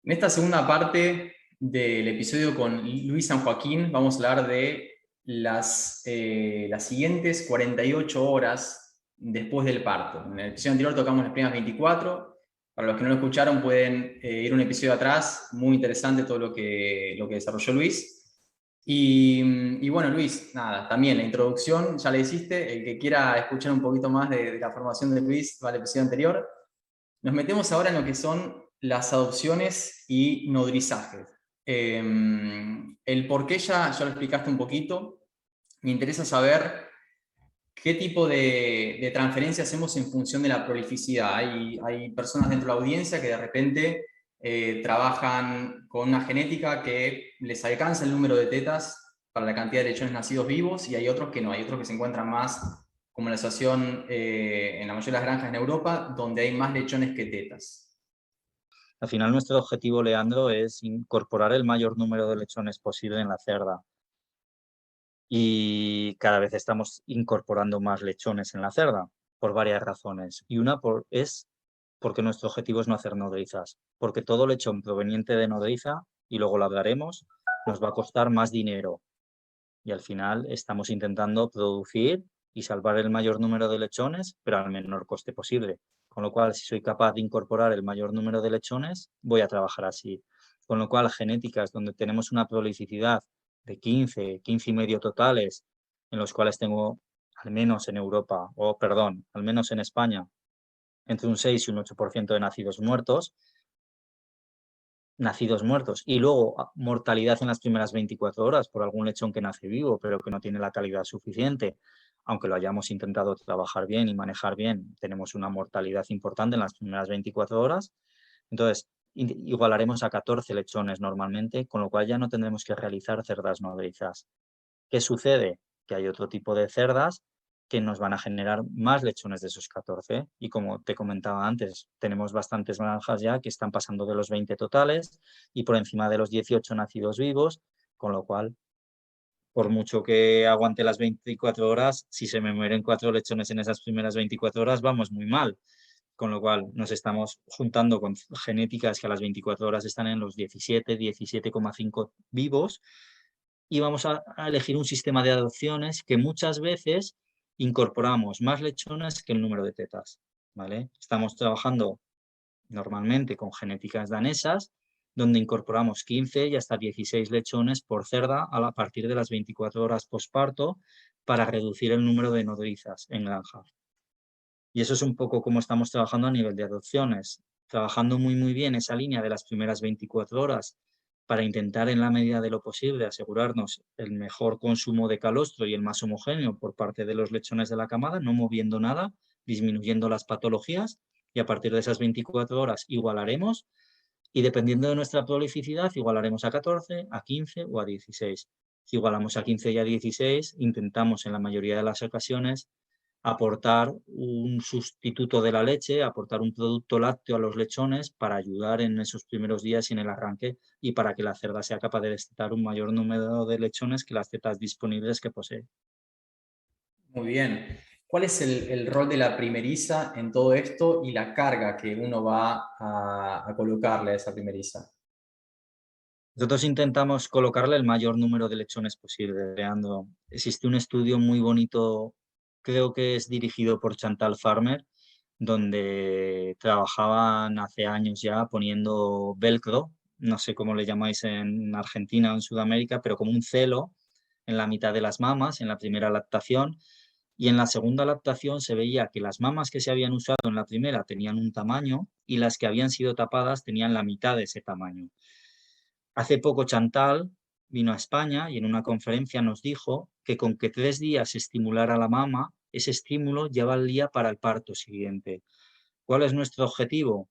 En esta segunda parte del episodio con Luis San Joaquín vamos a hablar de las siguientes 48 horas después del parto. En el episodio anterior tocamos las primeras 24. Para los que no lo escucharon pueden ir un episodio atrás, muy interesante todo lo que desarrolló Luis. Y bueno, Luis, nada, también la introducción ya la hiciste. El que quiera escuchar un poquito más de la formación de Luis va al episodio anterior. Nos metemos ahora en lo que son las adopciones y nodrizajes. El por qué ya lo explicaste un poquito. Me interesa saber qué tipo de transferencia hacemos en función de la prolificidad. Hay personas dentro de la audiencia que de repente trabajan con una genética que les alcanza el número de tetas para la cantidad de lechones nacidos vivos, y hay otros que no, hay otros que se encuentran más como la situación en la mayoría de las granjas en Europa, donde hay más lechones que tetas. Al final nuestro objetivo, Leandro, es incorporar el mayor número de lechones posible en la cerda. Y cada vez estamos incorporando más lechones en la cerda por varias razones. Y una es porque nuestro objetivo es no hacer nodrizas. Porque todo lechón proveniente de nodriza, y luego lo hablaremos, nos va a costar más dinero. Y al final estamos intentando producir y salvar el mayor número de lechones, pero al menor coste posible. Con lo cual, si soy capaz de incorporar el mayor número de lechones, voy a trabajar así. Con lo cual, genéticas donde tenemos una prolificidad de 15, 15 y medio totales, en los cuales tengo, al menos en Europa, o perdón, al menos en España, entre un 6 y un 8% de nacidos muertos, y luego mortalidad en las primeras 24 horas por algún lechón que nace vivo, pero que no tiene la calidad suficiente. Aunque lo hayamos intentado trabajar bien y manejar bien, tenemos una mortalidad importante en las primeras 24 horas. Entonces, igualaremos a 14 lechones normalmente, con lo cual ya no tendremos que realizar cerdas nodrizas. ¿Qué sucede? Que hay otro tipo de cerdas que nos van a generar más lechones de esos 14. Y como te comentaba antes, tenemos bastantes granjas ya que están pasando de los 20 totales y por encima de los 18 nacidos vivos, con lo cual, por mucho que aguante las 24 horas, si se me mueren 4 lechones en esas primeras 24 horas, vamos muy mal. Con lo cual nos estamos juntando con genéticas que a las 24 horas están en los 17, 17,5 vivos, y vamos a elegir un sistema de adopciones que muchas veces incorporamos más lechones que el número de tetas, ¿vale? Estamos trabajando normalmente con genéticas danesas, donde incorporamos 15 y hasta 16 lechones por cerda a partir de las 24 horas posparto para reducir el número de nodrizas en granja. Y eso es un poco cómo estamos trabajando a nivel de adopciones, trabajando muy bien esa línea de las primeras 24 horas para intentar en la medida de lo posible asegurarnos el mejor consumo de calostro y el más homogéneo por parte de los lechones de la camada, no moviendo nada, disminuyendo las patologías, y a partir de esas 24 horas igualaremos, y dependiendo de nuestra prolificidad igualaremos a 14, a 15 o a 16. Si igualamos a 15 y a 16, intentamos en la mayoría de las ocasiones aportar un sustituto de la leche, aportar un producto lácteo a los lechones para ayudar en esos primeros días y en el arranque, y para que la cerda sea capaz de destetar un mayor número de lechones que las tetas disponibles que posee. Muy bien. ¿Cuál es el rol de la primeriza en todo esto y la carga que uno va a colocarle a esa primeriza? Nosotros intentamos colocarle el mayor número de lechones posible, creando. Existe un estudio muy bonito, creo que es dirigido por Chantal Farmer, donde trabajaban hace años ya poniendo velcro, no sé cómo le llamáis en Argentina o en Sudamérica, pero como un celo en la mitad de las mamas, en la primera lactación, y en la segunda lactación se veía que las mamas que se habían usado en la primera tenían un tamaño y las que habían sido tapadas tenían la mitad de ese tamaño. Hace poco Chantal vino a España y en una conferencia nos dijo que con que 3 días estimulara la mama, ese estímulo ya valía para el parto siguiente. ¿Cuál es nuestro objetivo?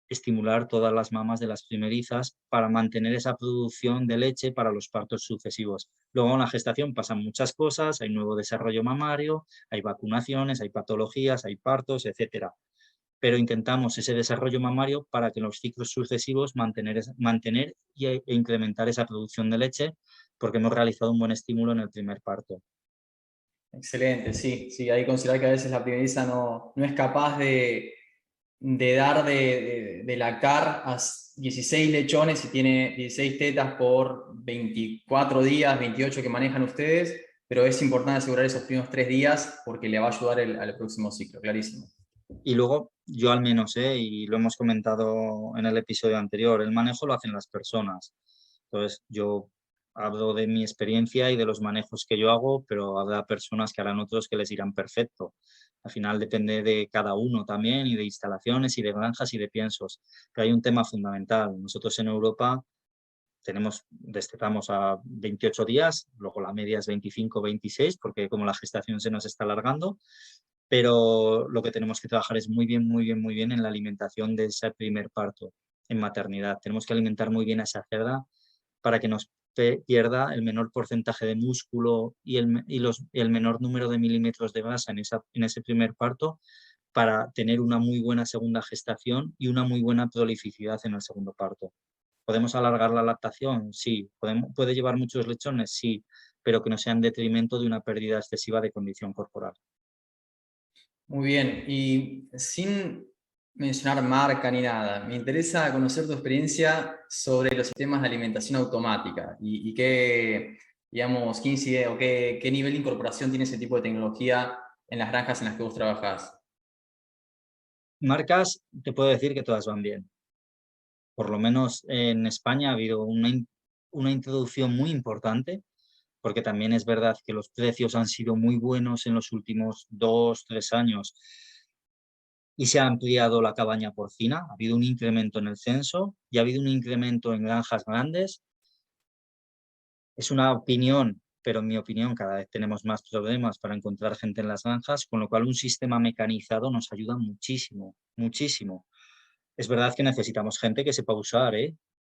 Estimular todas las mamas de las primerizas para mantener esa producción de leche para los partos sucesivos. Luego en la gestación pasan muchas cosas, hay nuevo desarrollo mamario, hay vacunaciones, hay patologías, hay partos, etcétera, pero intentamos ese desarrollo mamario para que en los ciclos sucesivos mantener e incrementar esa producción de leche, porque hemos realizado un buen estímulo en el primer parto. Excelente, sí, sí, hay que considerar que a veces la primeriza no es capaz de dar de lactar a 16 lechones y tiene 16 tetas por 24 días, 28 que manejan ustedes, pero es importante asegurar esos primeros 3 días porque le va a ayudar al próximo ciclo, clarísimo. Y luego, yo al menos, y lo hemos comentado en el episodio anterior, el manejo lo hacen las personas. Entonces, yo hablo de mi experiencia y de los manejos que yo hago, pero habrá personas que harán otros que les irán perfecto. Al final depende de cada uno también, y de instalaciones, y de granjas, y de piensos. Pero hay un tema fundamental. Nosotros en Europa destetamos a 28 días, luego la media es 25, 26, porque como la gestación se nos está alargando, pero lo que tenemos que trabajar es muy bien, muy bien, muy bien en la alimentación de ese primer parto en maternidad. Tenemos que alimentar muy bien a esa cerda para que nos pierda el menor porcentaje de músculo y el menor número de milímetros de grasa en ese primer parto, para tener una muy buena segunda gestación y una muy buena prolificidad en el segundo parto. ¿Podemos alargar la lactación? Sí. ¿Puede llevar muchos lechones? Sí, pero que no sea en detrimento de una pérdida excesiva de condición corporal. Muy bien, y sin mencionar marca ni nada, me interesa conocer tu experiencia sobre los sistemas de alimentación automática y qué, digamos, qué incide o qué nivel de incorporación tiene ese tipo de tecnología en las granjas en las que vos trabajás. Marcas, te puedo decir que todas van bien. Por lo menos en España ha habido una introducción muy importante, porque también es verdad que los precios han sido muy buenos en los últimos 2, 3 años, y se ha ampliado la cabaña porcina. Ha habido un incremento en el censo y ha habido un incremento en granjas grandes. Es una opinión, pero en mi opinión cada vez tenemos más problemas para encontrar gente en las granjas, con lo cual un sistema mecanizado nos ayuda muchísimo, muchísimo. Es verdad que necesitamos gente que sepa usar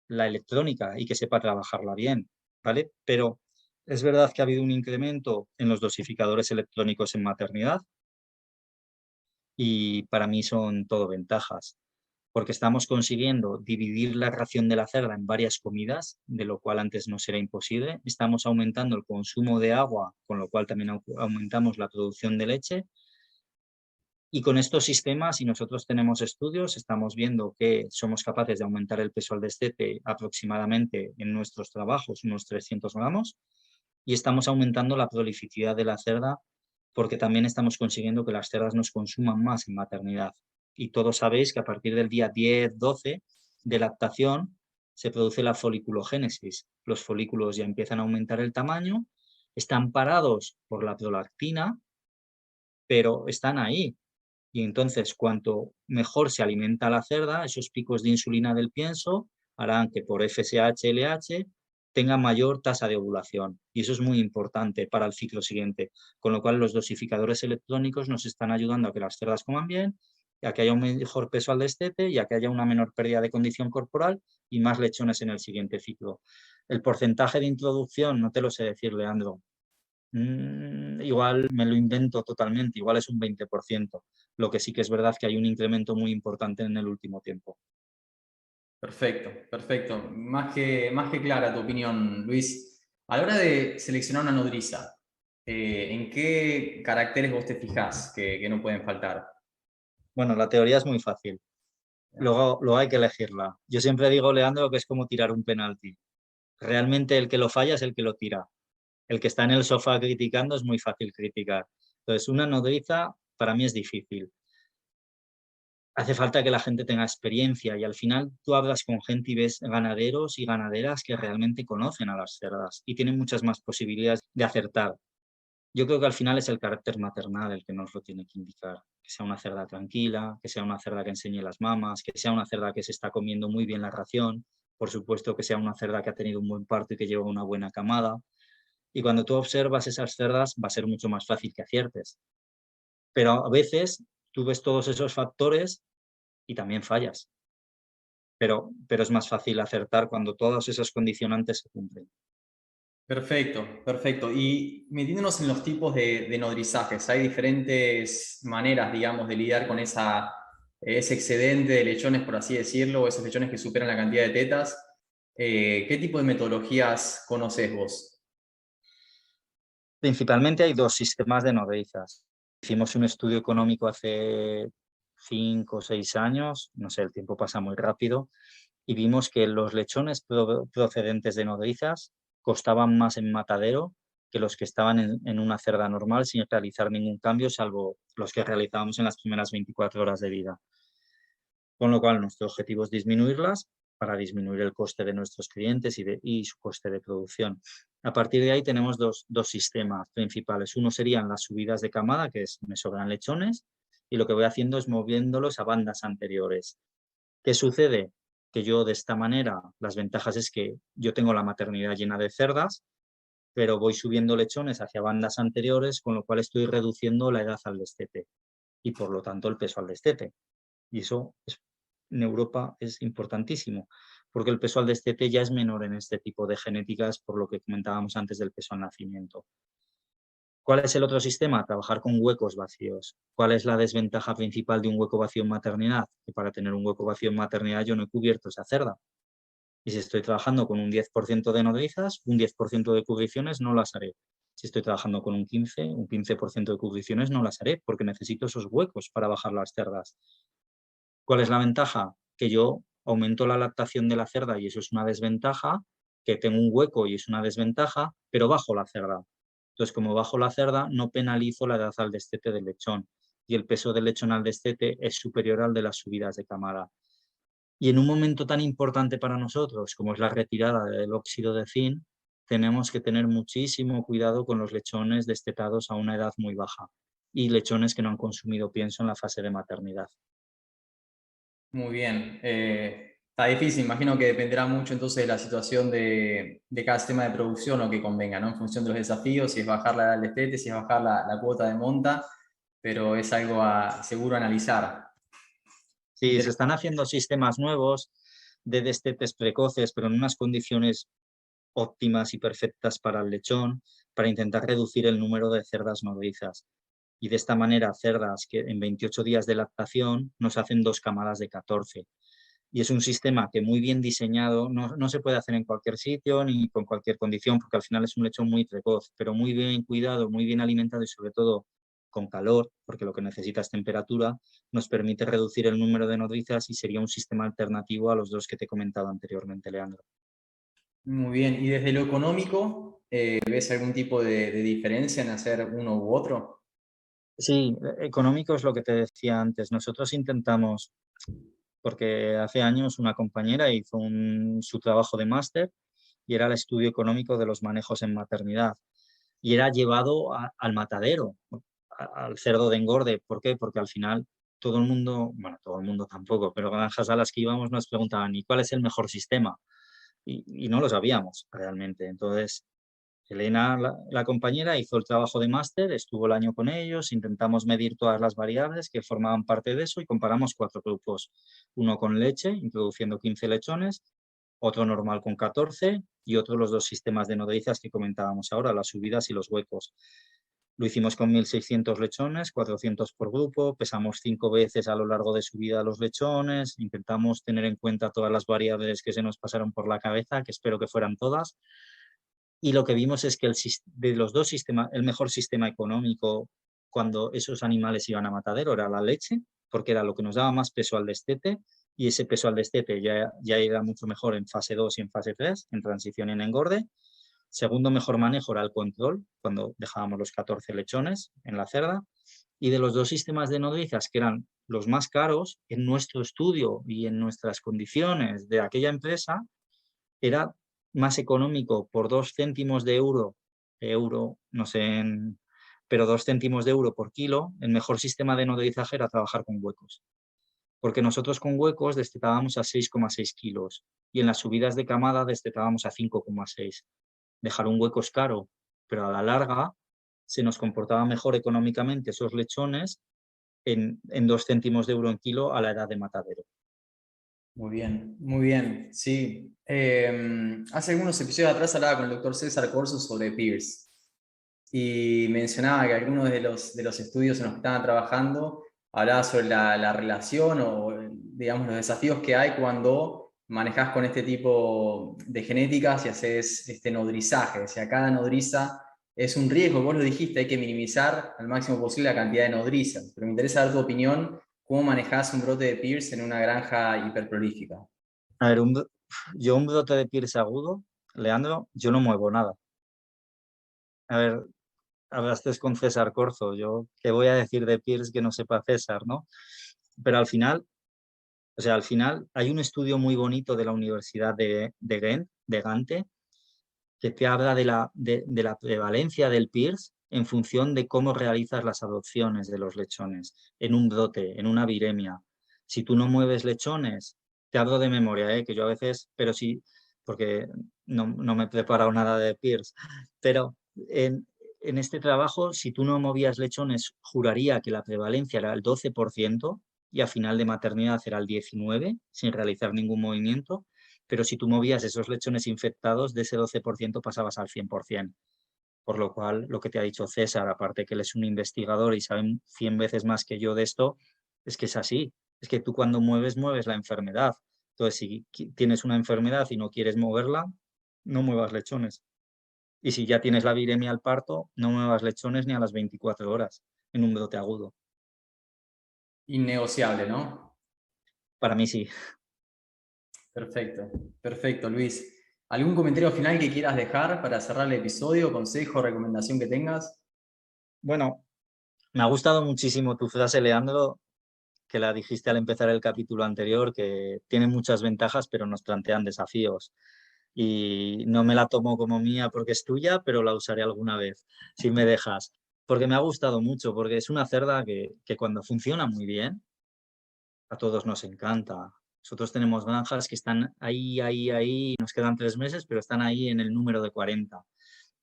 la electrónica y que sepa trabajarla bien, ¿vale? Pero es verdad que ha habido un incremento en los dosificadores electrónicos en maternidad, y para mí son todo ventajas, porque estamos consiguiendo dividir la ración de la cerda en varias comidas, de lo cual antes no era imposible. Estamos aumentando el consumo de agua, con lo cual también aumentamos la producción de leche. Y con estos sistemas, y nosotros tenemos estudios, estamos viendo que somos capaces de aumentar el peso al destete aproximadamente en nuestros trabajos unos 300 gramos, y estamos aumentando la prolificidad de la cerda, porque también estamos consiguiendo que las cerdas nos consuman más en maternidad. Y todos sabéis que a partir del día 10, 12 de lactación se produce la foliculogénesis. Los folículos ya empiezan a aumentar el tamaño, están parados por la prolactina, pero están ahí. Y entonces, cuanto mejor se alimenta la cerda, esos picos de insulina del pienso harán que por FSH, LH tenga mayor tasa de ovulación. Y eso es muy importante para el ciclo siguiente. Con lo cual, los dosificadores electrónicos nos están ayudando a que las cerdas coman bien, a que haya un mejor peso al destete y a que haya una menor pérdida de condición corporal y más lechones en el siguiente ciclo. El porcentaje de introducción, no te lo sé decir, Leandro. Igual me lo invento totalmente, igual es un 20%. Lo que sí que es verdad que hay un incremento muy importante en el último tiempo. Perfecto, perfecto. Más que clara tu opinión, Luis. A la hora de seleccionar una nodriza, ¿en qué caracteres vos te fijás que no pueden faltar? Bueno, la teoría es muy fácil. Luego hay que elegirla. Yo siempre digo, Leandro, que es como tirar un penalti. Realmente el que lo falla es el que lo tira. El que está en el sofá criticando es muy fácil criticar. Entonces, una nodriza para mí es difícil. Hace falta que la gente tenga experiencia, y al final tú hablas con gente y ves ganaderos y ganaderas que realmente conocen a las cerdas y tienen muchas más posibilidades de acertar. Yo creo que al final es el carácter maternal el que nos lo tiene que indicar. Que sea una cerda tranquila, que sea una cerda que enseñe las mamas, que sea una cerda que se está comiendo muy bien la ración, por supuesto que sea una cerda que ha tenido un buen parto y que lleva una buena camada. Y cuando tú observas esas cerdas va a ser mucho más fácil que aciertes. Pero a veces tú ves todos esos factores y también fallas. Pero es más fácil acertar cuando todos esos condicionantes se cumplen. Perfecto, perfecto. Y metiéndonos en los tipos de nodrizajes, hay diferentes maneras, digamos, de lidiar con ese excedente de lechones, por así decirlo, o esos lechones que superan la cantidad de tetas. ¿Qué tipo de metodologías conoces vos? Principalmente hay dos sistemas de nodrizas. Hicimos un estudio económico hace 5 o 6 años, no sé, el tiempo pasa muy rápido, y vimos que los lechones procedentes de nodrizas costaban más en matadero que los que estaban en una cerda normal sin realizar ningún cambio, salvo los que realizábamos en las primeras 24 horas de vida. Con lo cual, nuestro objetivo es disminuirlas para disminuir el coste de nuestros clientes y su coste de producción. A partir de ahí tenemos dos sistemas principales. Uno serían las subidas de camada, que es me sobran lechones, y lo que voy haciendo es moviéndolos a bandas anteriores. ¿Qué sucede? Que yo de esta manera, las ventajas es que yo tengo la maternidad llena de cerdas, pero voy subiendo lechones hacia bandas anteriores, con lo cual estoy reduciendo la edad al destete y por lo tanto el peso al destete. Y eso en Europa es importantísimo, porque el peso al destete ya es menor en este tipo de genéticas, por lo que comentábamos antes del peso al nacimiento. ¿Cuál es el otro sistema? Trabajar con huecos vacíos. ¿Cuál es la desventaja principal de un hueco vacío en maternidad? Que para tener un hueco vacío en maternidad yo no he cubierto esa cerda. Y si estoy trabajando con un 10% de nodrizas, un 10% de cubriciones no las haré. Si estoy trabajando con un 15% de cubriciones no las haré, porque necesito esos huecos para bajar las cerdas. ¿Cuál es la ventaja? Que yo aumento la lactación de la cerda y eso es una desventaja, que tengo un hueco y es una desventaja, pero bajo la cerda. Entonces, como bajo la cerda, no penalizo la edad al destete del lechón y el peso del lechón al destete es superior al de las subidas de camada. Y en un momento tan importante para nosotros como es la retirada del óxido de zinc, tenemos que tener muchísimo cuidado con los lechones destetados a una edad muy baja y lechones que no han consumido pienso en la fase de maternidad. Muy bien. Está difícil, imagino que dependerá mucho entonces de la situación de cada sistema de producción o que convenga, ¿no? En función de los desafíos, si es bajar la edad del destete, si es bajar la cuota de monta, pero es algo seguro analizar. Sí, se están haciendo sistemas nuevos de destetes precoces, pero en unas condiciones óptimas y perfectas para el lechón, para intentar reducir el número de cerdas nodrizas. Y de esta manera, cerdas que en 28 días de lactación nos hacen 2 camadas de 14. Y es un sistema que muy bien diseñado, no se puede hacer en cualquier sitio ni con cualquier condición, porque al final es un lechón muy precoz, pero muy bien cuidado, muy bien alimentado y sobre todo con calor, porque lo que necesita es temperatura, nos permite reducir el número de nodrizas y sería un sistema alternativo a los dos que te he comentado anteriormente, Leandro. Muy bien. ¿Y desde lo económico, ves algún tipo de diferencia en hacer uno u otro? Sí, económico es lo que te decía antes. Nosotros intentamos, porque hace años una compañera hizo su trabajo de máster y era el estudio económico de los manejos en maternidad. Y era llevado al matadero, al cerdo de engorde. ¿Por qué? Porque al final todo el mundo, bueno, todo el mundo tampoco, pero granjas a las que íbamos nos preguntaban, ¿y cuál es el mejor sistema? Y no lo sabíamos realmente. Entonces, Elena, la compañera, hizo el trabajo de máster, estuvo el año con ellos, intentamos medir todas las variables que formaban parte de eso y comparamos 4 grupos. Uno con leche, introduciendo 15 lechones, otro normal con 14 y otro los 2 sistemas de nodrizas que comentábamos ahora, las subidas y los huecos. Lo hicimos con 1.600 lechones, 400 por grupo, pesamos 5 veces a lo largo de su vida los lechones, intentamos tener en cuenta todas las variables que se nos pasaron por la cabeza, que espero que fueran todas, y lo que vimos es que de los dos sistemas, el mejor sistema económico cuando esos animales iban a matadero era la leche, porque era lo que nos daba más peso al destete, y ese peso al destete ya era mucho mejor en fase 2 y en fase 3, en transición y en engorde. Segundo mejor manejo era el control, cuando dejábamos los 14 lechones en la cerda. Y de los dos sistemas de nodrizas, que eran los más caros, en nuestro estudio y en nuestras condiciones de aquella empresa, era más económico por 2 céntimos de euro, no sé, pero 2 céntimos de euro por kilo, el mejor sistema de nodrizaje era trabajar con huecos. Porque nosotros con huecos destetábamos a 6,6 kilos y en las subidas de camada destetábamos a 5,6. Dejar un hueco es caro, pero a la larga se nos comportaba mejor económicamente esos lechones en 2 céntimos de euro en kilo a la edad de matadero. Muy bien, muy bien, sí. Hace algunos episodios atrás hablaba con el doctor César Corso sobre PIRS y mencionaba que algunos de los estudios en los que estaban trabajando hablaba sobre la relación o, digamos, los desafíos que hay cuando manejas con este tipo de genéticas y haces este nodrizaje. O sea, cada nodriza es un riesgo, vos lo dijiste, hay que minimizar al máximo posible la cantidad de nodrizas, pero me interesa dar tu opinión ¿Cómo manejás un brote de Pierce en una granja hiperprolífica? A ver, yo un brote de Pierce agudo, Leandro, yo no muevo nada. A ver, hablaste con César Corzo, yo qué voy a decir de Pierce que no sepa César, ¿no? Pero al final, o sea, al final hay un estudio muy bonito de la Universidad de Ghent, de Gante, que te habla de la prevalencia del Pierce en función de cómo realizas las adopciones de los lechones, en un brote, en una viremia. Si tú no mueves lechones, te hablo de memoria, que yo a veces, pero sí, porque no me he preparado nada de Pierce, pero en este trabajo, si tú no movías lechones, juraría que la prevalencia era el 12% y a final de maternidad era el 19%, sin realizar ningún movimiento, pero si tú movías esos lechones infectados, de ese 12% pasabas al 100%. Por lo cual, lo que te ha dicho César, aparte que él es un investigador y sabe 100 veces más que yo de esto, es que es así. Es que tú cuando mueves, mueves la enfermedad. Entonces, si tienes una enfermedad y no quieres moverla, no muevas lechones. Y si ya tienes la viremia al parto, no muevas lechones ni a las 24 horas en un brote agudo. Innegociable, ¿no? Para mí sí. Perfecto, perfecto, Luis. ¿Algún comentario final que quieras dejar para cerrar el episodio, consejo, recomendación que tengas? Bueno, me ha gustado muchísimo tu frase, Leandro, que la dijiste al empezar el capítulo anterior, que tiene muchas ventajas, pero nos plantean desafíos. Y no me la tomo como mía porque es tuya, pero la usaré alguna vez, si me dejas. Porque me ha gustado mucho, porque es una cerda que cuando funciona muy bien, a todos nos encanta. Nosotros tenemos granjas que están ahí, nos quedan 3 meses, pero están ahí en el número de 40.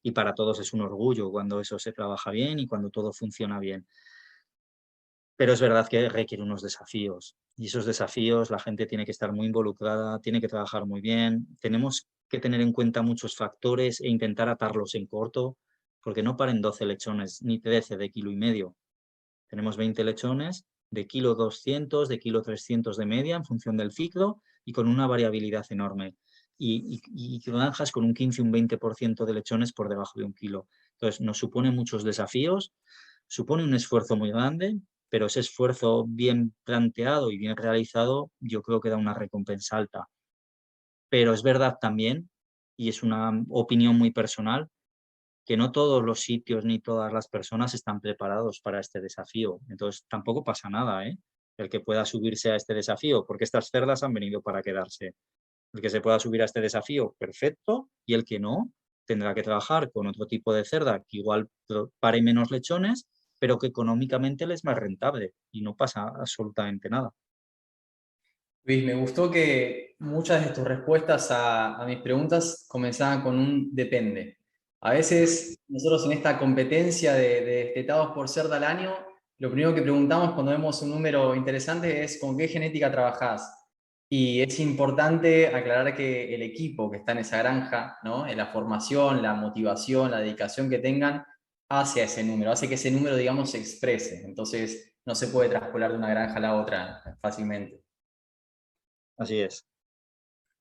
Y para todos es un orgullo cuando eso se trabaja bien y cuando todo funciona bien. Pero es verdad que requiere unos desafíos y esos desafíos la gente tiene que estar muy involucrada, tiene que trabajar muy bien. Tenemos que tener en cuenta muchos factores e intentar atarlos en corto, porque no paren 12 lechones ni 13 de kilo y medio. Tenemos 20 lechones de kilo 200, de kilo 300 de media en función del ciclo y con una variabilidad enorme. Y granjas con un 15 un 20% de lechones por debajo de un kilo. Entonces, nos supone muchos desafíos, supone un esfuerzo muy grande, pero ese esfuerzo bien planteado y bien realizado, yo creo que da una recompensa alta. Pero es verdad también, y es una opinión muy personal, que no todos los sitios ni todas las personas están preparados para este desafío. Entonces, tampoco pasa nada, ¿eh? El que pueda subirse a este desafío, porque estas cerdas han venido para quedarse. El que se pueda subir a este desafío, perfecto, y el que no, tendrá que trabajar con otro tipo de cerda que igual pare menos lechones, pero que económicamente le es más rentable y no pasa absolutamente nada. Luis, me gustó que muchas de tus respuestas a mis preguntas comenzaban con un depende. A veces nosotros en esta competencia de destetados por cerda al año, lo primero que preguntamos cuando vemos un número interesante es ¿con qué genética trabajás? Y es importante aclarar que el equipo que está en esa granja, ¿no? En la formación, la motivación, la dedicación que tengan hacia ese número, hace que ese número, digamos, se exprese. Entonces, no se puede traspolar de una granja a la otra fácilmente. Así es.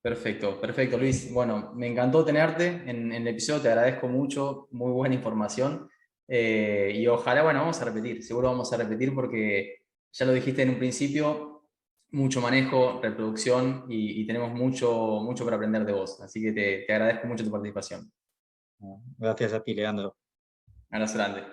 Perfecto, perfecto, Luis. Bueno, me encantó tenerte en el episodio, te agradezco mucho, muy buena información. Y ojalá, bueno, vamos a repetir, seguro vamos a repetir porque ya lo dijiste en un principio, mucho manejo, reproducción y tenemos mucho, mucho para aprender de vos. Así que te agradezco mucho tu participación. Gracias a ti, Leandro. Abrazo grande.